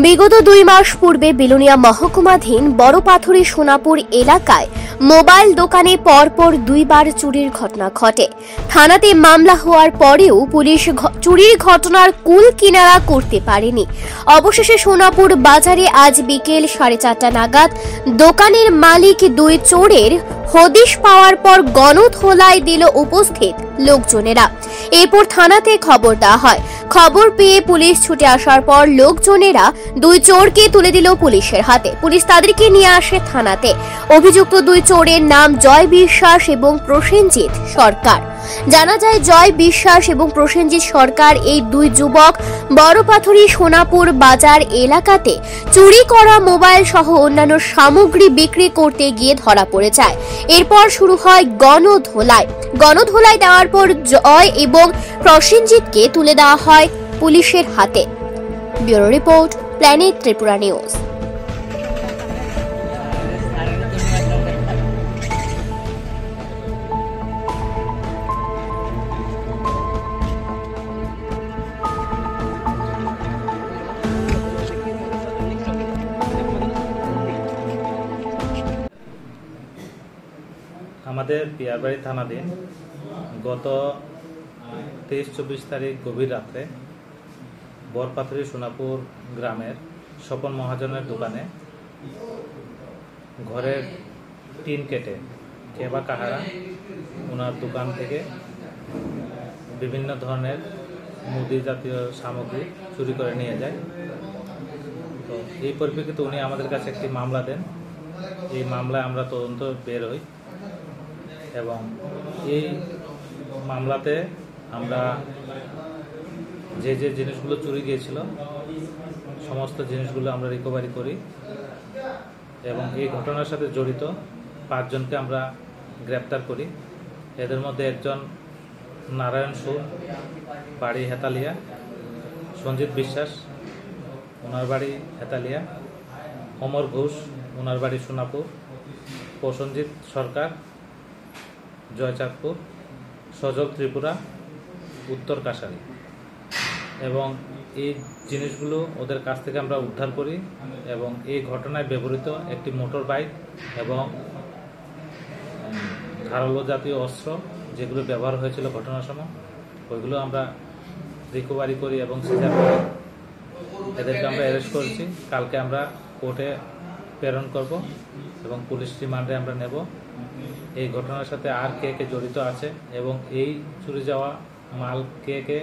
বিগত 2 মাস পূর্বে বিলোনিয়া মহকুমাধীন বড়পাথুরি সোনাপুর এলাকায় মোবাইল দোকানে পরপর 2 বার চুরির ঘটনা ঘটে। থানাতে মামলা হওয়ার পরেও পুলিশ চুরির ঘটনার কুল কিনারা করতে পারেনি। অবশেষে সোনাপুর বাজারে আজ বিকেল 4:30 নাগাদ দোকানের মালিক 2 চোরের হদিশ পাওয়ার পর গণধোলাই দিল উপস্থিত লোকজনেরা। এরপর থানাতে খবর দেওয়া হয়। খবর পেয়ে পুলিশ ছুটে আসার পর লোকজনেরা 2 চোরকে তুলে দিল পুলিশের হাতে। পুলিশ তাদেরকে নিয়ে আসে থানাতে। অভিযুক্ত 2 চোরের নাম জয় বিশ্বাস এবং প্রসেনজিৎ সরকার। জানা যায় জয় বিশ্বাস এবং প্রসেনজিৎ সরকার এই 2 যুবক বড়পাথুরি সোনাপুর বাজার এলাকাতে চুরি করা মোবাইল সহ অন্যান্য সামগ্রী বিক্রি করতে গিয়ে ধরা পড়ে যায়। এরপর শুরু হয় গণধোলাই দেওয়ার পর জয় এবং প্রসেনজিৎকে তুলে দেওয়া হয় পুলিশের হাতে। Bureau report, planet Tripura news. আমাদের পিয়ারবাড়ি থানাধীন গত 23-24 তারিখ গভীর রাত্রে বড়পাথুরি সোনাপুর গ্রামের স্বপন মহাজনের দোকানে ঘরের টিন কেটে কে বা কাহারা ওনার দোকান থেকে বিভিন্ন ধরনের মুদি জাতীয় সামগ্রী চুরি করে নিয়ে যায়। তো এই পরিপ্রেক্ষিতে উনি আমাদের কাছে একটি মামলা দেন। এই মামলায় আমরা তদন্ত বের হই এবং এই মামলাতে আমরা যে জিনিসগুলো চুরি গিয়েছিল সমস্ত জিনিসগুলো আমরা রিকভারি করি এবং এই ঘটনার সাথে জড়িত 5 জনকে আমরা গ্রেপ্তার করি। এদের মধ্যে একজন নারায়ণ সুর, বাড়ি হেতালিয়া, সঞ্জিত বিশ্বাস, ওনার বাড়ি হেতালিয়া, অমর ঘোষ, ওনার বাড়ি সোনাপুর, প্রসেনজিৎ সরকার, জয়চাঁদপুর, সজল ত্রিপুরা, উত্তর কাশারি। এবং এই জিনিসগুলো ওদের কাছ থেকে আমরা উদ্ধার করি এবং এই ঘটনায় ব্যবহৃত একটি মোটর বাইক এবং ধারালো জাতীয় অস্ত্র যেগুলো ব্যবহার হয়েছিল ঘটনার সময় ওইগুলো আমরা রিকভারি করি এবং সিজার করি। এদেরকে আমরা অ্যারেস্ট করেছি। কালকে আমরা কোর্টে প্রেরণ করব এবং পুলিশ রিমান্ডে আমরা নেব। এই ঘটনার সাথে আর কে কে জড়িত আছে এবং এই চুরি যাওয়া মাল কে কে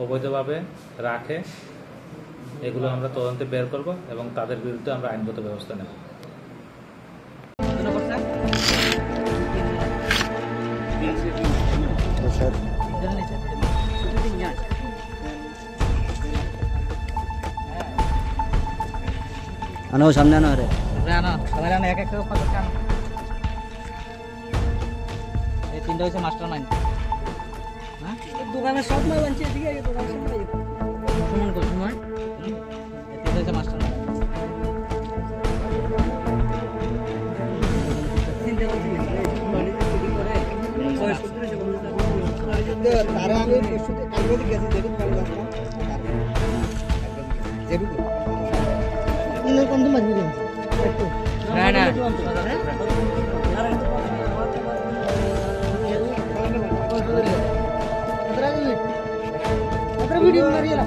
অবৈধভাবে রাখে এগুলো আমরা তদন্তে বের করব এবং তাদের বিরুদ্ধে আমরা আইনগত ব্যবস্থা নেব। আনো সামনে আনো রে আনো সবাই আনো এক এক করে কত কান এই তিনটা হইছে মাস্টার মাইন্ড। হ্যাঁ দোকানে সব মাল আনছে ঠিক আছে দোকান সব পাই সুমন কো সুমন এই তিনটা হইছে মাস্টার মাইন্ড। তিনটা হইছে বাড়িতে চুরি করে ওই সূত্রে যে বলতে তারা আমি পরশুতে কালকে গেছি দেখুন কাল আসলাম যেরকম ইনো কোন তো মারবি না না ভিডিও মারিলা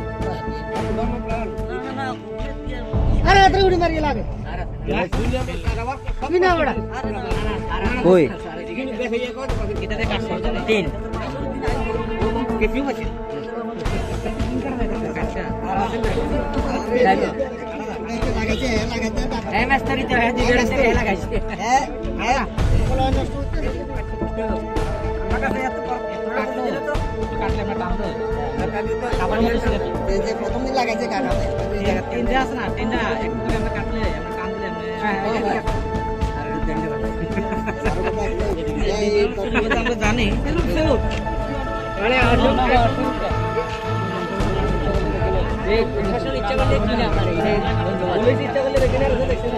আরে আরে ভিডিও মারিলা আগে কবি না বড়া কই এটাতে কাটছে 3 কেটু আছে আচ্ছা লাগাইছে এই মাস্টারি তো হেদি গড়ে লাগাইছে হ্যাঁ বলো নষ্ট হচ্ছে আমার কাছে এত কাটলে দিলে তো কাটলে না টান তো কাটলে তো খাবার নিয়ে এসে যে প্রথম দিন লাগাইছে কাটাতে তিনটা আছে না তিনটা এক করে আমরা কাটলে আমরা টান দিলে আমরা আর দেনলে এই কথা আমরা জানি মানে এই প্রশাসন ইচ্ছা করলে কি না আমরা এই পুলিশ ইচ্ছা করলে দেখেন আর দেখছেন